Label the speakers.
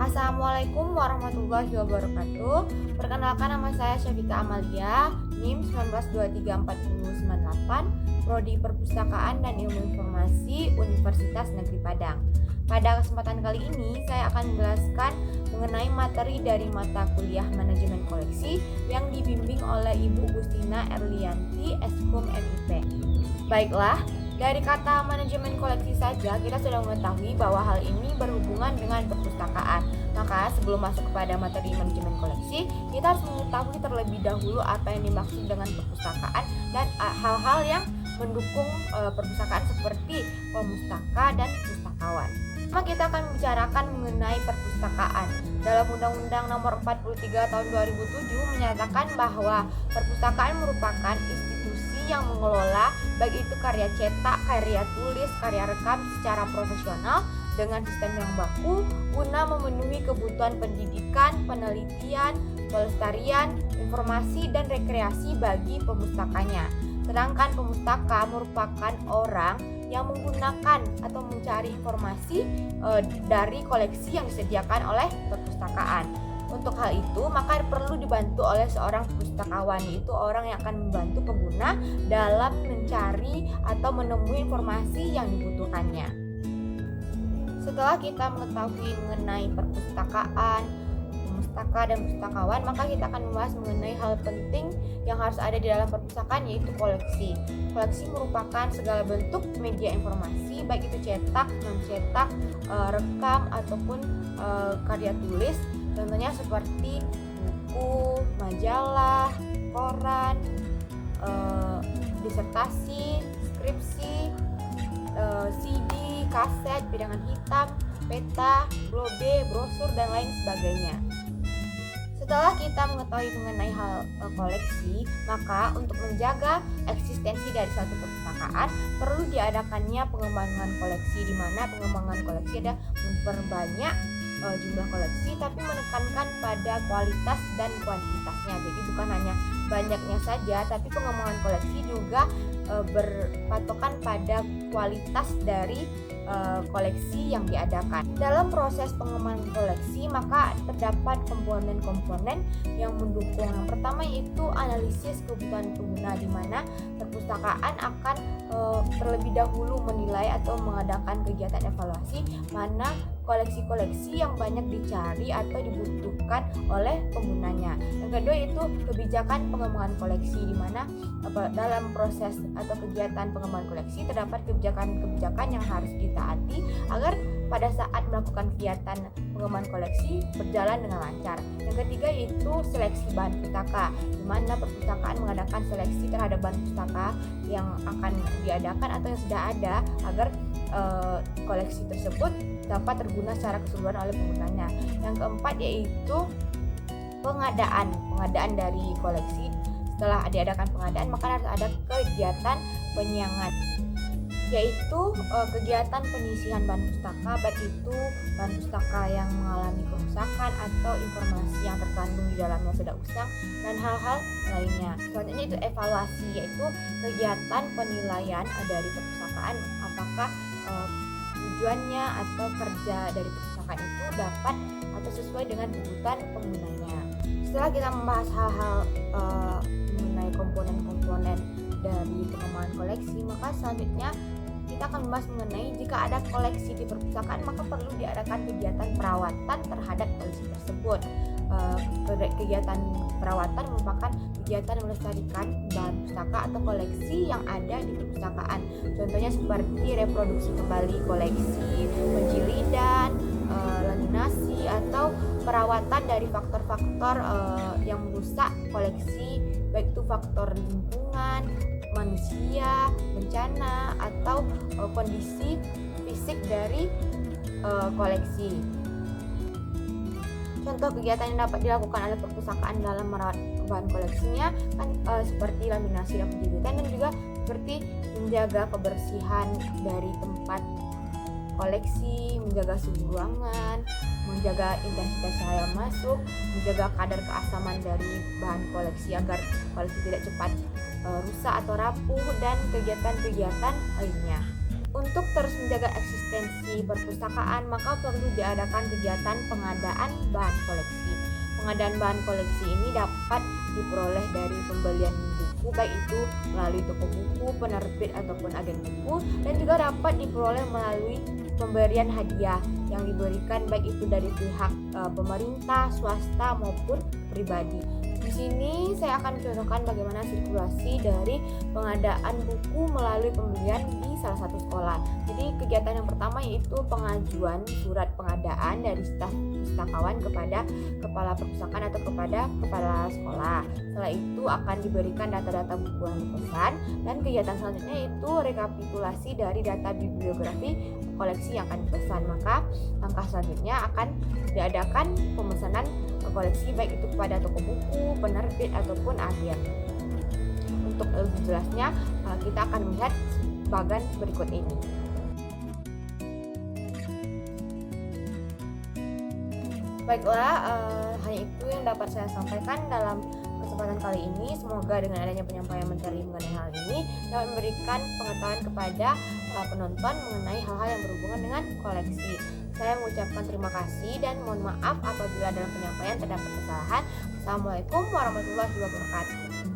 Speaker 1: Assalamualaikum warahmatullahi wabarakatuh. Perkenalkan, nama saya Syafika Amalia, NIM 19234098, Prodi Perpustakaan dan Ilmu Informasi Universitas Negeri Padang. Pada kesempatan kali ini saya akan menjelaskan mengenai materi dari mata kuliah Manajemen Koleksi yang dibimbing oleh Ibu Gustina Erlianti, Eskum MIP. Baiklah, dari kata manajemen koleksi saja kita sudah mengetahui bahwa hal ini berhubungan dengan perpustakaan. Maka sebelum masuk kepada materi manajemen koleksi, kita harus mengetahui terlebih dahulu apa yang dimaksud dengan perpustakaan dan hal-hal yang mendukung perpustakaan seperti pemustaka dan pustakawan. Pertama kita akan membicarakan mengenai perpustakaan. Dalam Undang-Undang Nomor 43 Tahun 2007 menyatakan bahwa perpustakaan merupakan institusi yang mengelola baik itu karya cetak, karya tulis, karya rekam secara profesional dengan sistem yang baku guna memenuhi kebutuhan pendidikan, penelitian, pelestarian, informasi dan rekreasi bagi pemustakanya. Sedangkan pemustaka merupakan orang yang menggunakan atau mencari informasi dari koleksi yang disediakan oleh perpustakaan. Untuk hal itu, maka perlu dibantu oleh seorang pustakawan, yaitu orang yang akan membantu pengguna dalam mencari atau menemui informasi yang dibutuhkannya. Setelah kita mengetahui mengenai perpustakaan, pustaka dan pustakawan, maka kita akan membahas mengenai hal penting yang harus ada di dalam perpustakaan, yaitu koleksi. Koleksi merupakan segala bentuk media informasi, baik itu cetak, non-cetak, rekam ataupun karya tulis. Contohnya seperti buku, majalah, koran, disertasi, skripsi, CD, kaset, piringan hitam, peta, globe, brosur, dan lain sebagainya. Setelah kita mengetahui mengenai hal koleksi, maka untuk menjaga eksistensi dari suatu perpustakaan perlu diadakannya pengembangan koleksi, di mana pengembangan koleksi ada memperbanyak jumlah koleksi tapi menekankan pada kualitas dan kuantitasnya. Jadi bukan hanya banyaknya saja, tapi pengembangan koleksi juga berpatokan pada kualitas dari koleksi yang diadakan. Dalam proses pengembangan koleksi maka terdapat komponen-komponen yang mendukung. Yang pertama yaitu analisis kebutuhan pengguna, di mana perpustakaan akan terlebih dahulu menilai atau mengadakan kegiatan evaluasi mana koleksi-koleksi yang banyak dicari atau dibutuhkan oleh penggunanya. Yang kedua itu kebijakan pengembangan koleksi, di mana dalam proses atau kegiatan pengembangan koleksi terdapat kebijakan-kebijakan yang harus ditaati agar pada saat melakukan kegiatan pengembangan koleksi berjalan dengan lancar. Yang ketiga yaitu seleksi bahan pustaka, di mana perpustakaan mengadakan seleksi terhadap bahan pustaka yang akan diadakan atau yang sudah ada agar koleksi tersebut dapat terguna secara keseluruhan oleh penggunanya. Yang keempat yaitu pengadaan dari koleksi. Setelah diadakan pengadaan maka harus ada kegiatan penyiangan, yaitu kegiatan penyisihan bahan pustaka, baik itu bahan pustaka yang mengalami kerusakan atau informasi yang terkandung di dalamnya sudah usang dan hal-hal lainnya. Selanjutnya itu evaluasi, yaitu kegiatan penilaian dari perpustakaan apakah tujuannya atau kerja dari perpustakaan itu dapat atau sesuai dengan kebutuhan penggunanya. Setelah kita membahas hal-hal mengenai komponen-komponen dari pengembangan koleksi, maka selanjutnya kita akan membahas mengenai jika ada koleksi di perpustakaan maka perlu diadakan kegiatan perawatan terhadap koleksi tersebut. Kegiatan perawatan merupakan kegiatan melestarikan bahan pustaka atau koleksi yang ada di perpustakaan. Contohnya seperti reproduksi kembali koleksi, penjilidan, laminasi, atau perawatan dari faktor-faktor yang merusak koleksi, baik itu faktor lingkungan, manusia, bencana, atau kondisi fisik dari koleksi. Contoh kegiatan yang dapat dilakukan oleh perpustakaan dalam merawat bahan koleksinya kan seperti laminasi dan penjilidan, dan juga seperti menjaga kebersihan dari tempat koleksi, menjaga suhu ruangan, menjaga intensitas cahaya masuk, menjaga kadar keasaman dari bahan koleksi agar koleksi tidak cepat rusak atau rapuh, dan kegiatan-kegiatan lainnya. Untuk terus menjaga eksistensi perpustakaan, maka perlu diadakan kegiatan pengadaan bahan koleksi. Pengadaan bahan koleksi ini dapat diperoleh dari pembelian buku, baik itu melalui toko buku, penerbit ataupun agen buku, dan juga dapat diperoleh melalui pemberian hadiah yang diberikan baik itu dari pihak pemerintah, swasta maupun pribadi. Di sini saya akan mencontohkan bagaimana sirkulasi dari pengadaan buku melalui pembelian di salah satu sekolah. Jadi kegiatan yang pertama yaitu pengajuan surat pengadaan dari staf pustakawan kepada kepala perpustakaan atau kepada kepala sekolah. Setelah itu akan diberikan data-data buku yang dipesan, dan kegiatan selanjutnya itu rekapitulasi dari data bibliografi koleksi yang akan dipesan. Maka langkah selanjutnya akan diadakan pemesanan koleksi baik itu kepada toko buku, penerbit ataupun agen. Untuk lebih jelasnya kita akan melihat bagan berikut ini. Baiklah, hanya itu yang dapat saya sampaikan dalam kesempatan kali ini. Semoga dengan adanya penyampaian materi mengenai hal ini dapat memberikan pengetahuan kepada penonton mengenai hal-hal yang berhubungan dengan koleksi. Saya mengucapkan terima kasih dan mohon maaf apabila dalam penyampaian terdapat kesalahan. Assalamualaikum warahmatullahi wabarakatuh.